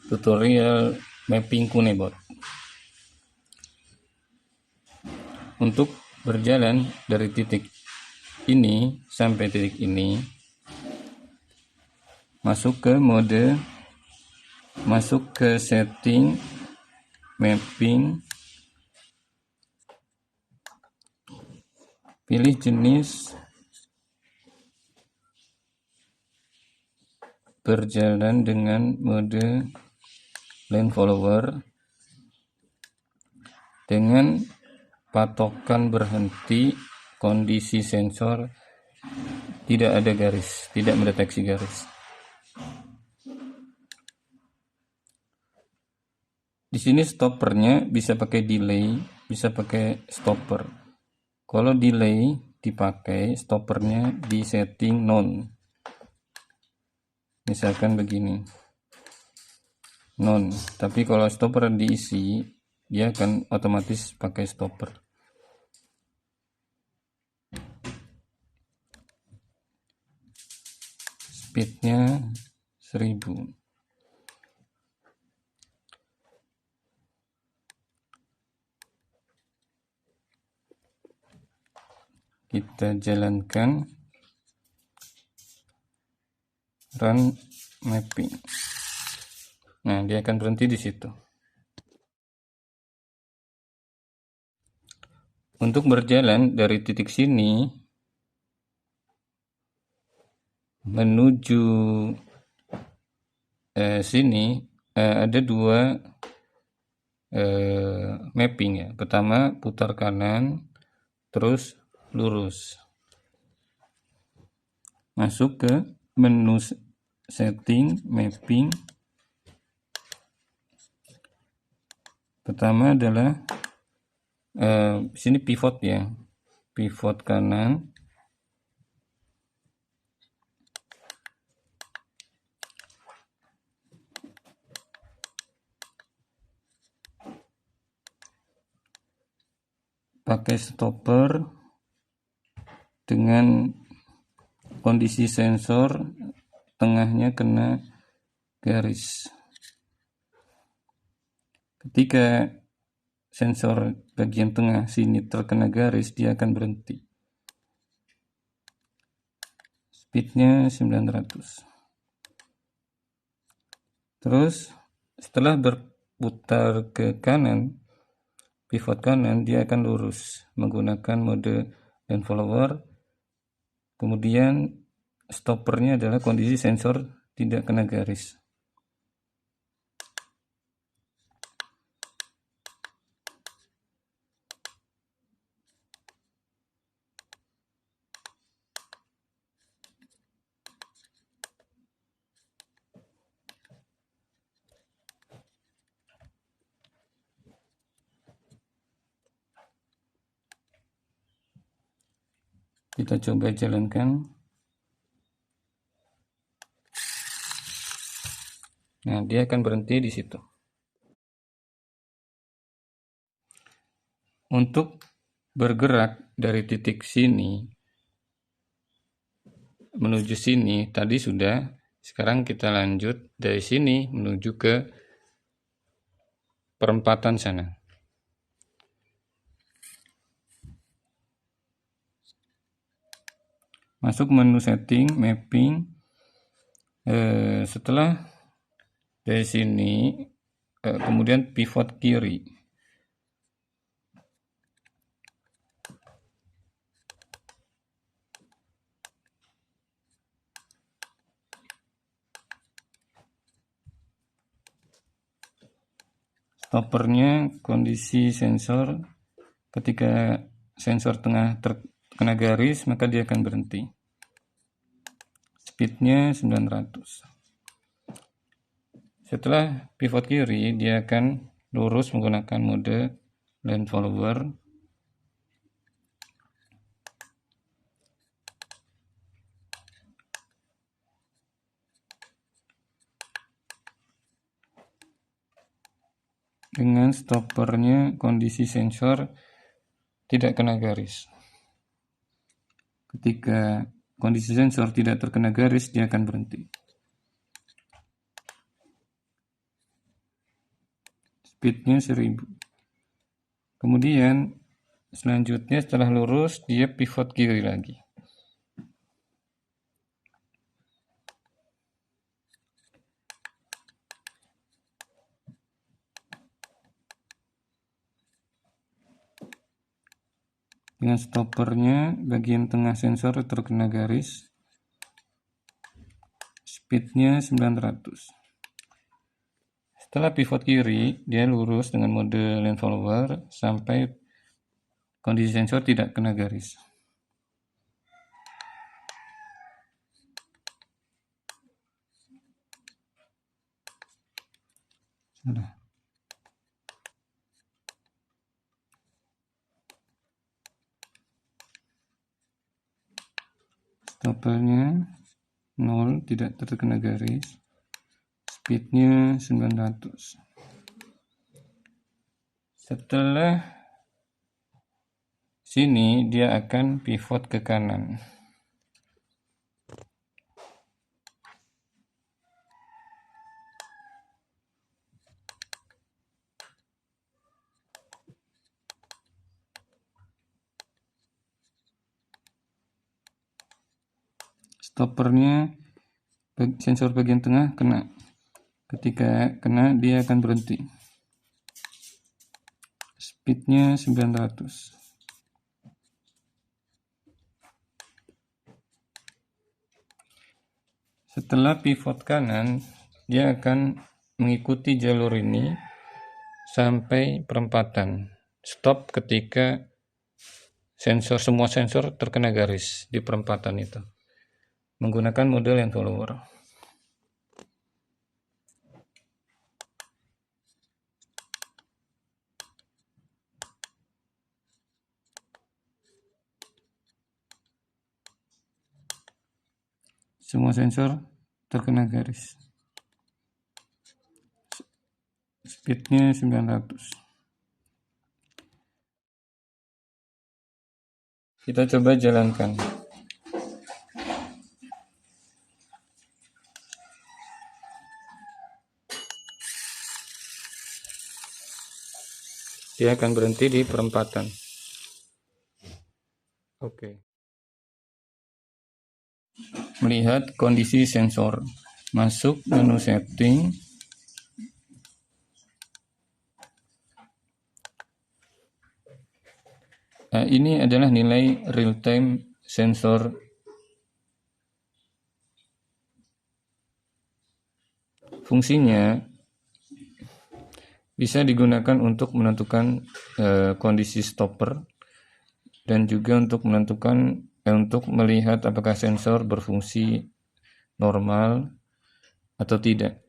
tutorial mapping Kunebot. Untuk berjalan dari titik ini sampai titik ini, masuk ke setting mapping, pilih jenis berjalan dengan mode line follower dengan patokan berhenti kondisi sensor tidak ada garis, tidak mendeteksi garis. Di sini stoppernya bisa pakai delay, bisa pakai stopper. Kalau delay dipakai, stoppernya di setting none. Misalkan begini, none. Tapi kalau stopper diisi, dia akan otomatis pakai stopper. Speednya 1000. Kita jalankan run mapping. Nah, dia akan berhenti di situ. Untuk berjalan dari titik sini menuju sini ada dua mapping ya. Pertama putar kanan, terus lurus. Masuk ke menu setting mapping. Pertama adalah sini pivot ya, pivot kanan. Pakai stopper dengan kondisi sensor tengahnya kena garis. Ketika sensor bagian tengah sini terkena garis, dia akan berhenti. Speednya 900. Terus setelah berputar ke kanan, pivot kanan, dia akan lurus menggunakan mode line follower. Kemudian stoppernya adalah kondisi sensor tidak kena garis. Kita coba jalankan. Nah, dia akan berhenti di situ. Untuk bergerak dari titik sini menuju sini tadi sudah. Sekarang kita lanjut dari sini menuju ke perempatan sana. Masuk menu setting mapping. Setelah dari sini kemudian pivot kiri. Stoppernya kondisi sensor ketika sensor tengah terkena garis, maka dia akan berhenti. Speednya 900. Setelah pivot kiri, dia akan lurus menggunakan mode line follower. Dengan stoppernya kondisi sensor tidak kena garis. Ketika kondisi sensor tidak terkena garis, dia akan berhenti. speednya 1000. Kemudian selanjutnya setelah lurus dia pivot kiri lagi. Dengan stoppernya bagian tengah sensor terkena garis, speednya 900. Setelah pivot kiri, dia lurus dengan mode line follower sampai kondisi sensor tidak kena garis. Sudah. Stoppernya 0, tidak terkena garis, speednya 900. Setelah sini dia akan pivot ke kanan. Stoppernya sensor bagian tengah kena. Ketika kena dia akan berhenti. Speednya 900. Setelah pivot kanan, dia akan mengikuti jalur ini sampai perempatan. Stop ketika semua sensor terkena garis di perempatan itu. Menggunakan model yang follower. Semua sensor terkena garis. Speednya 900. Kita coba jalankan. Dia akan berhenti di perempatan. Oke. Melihat kondisi sensor. Masuk menu setting. Nah, ini adalah nilai real time sensor fungsinya bisa digunakan untuk menentukan kondisi stopper dan juga untuk menentukan untuk melihat apakah sensor berfungsi normal atau tidak.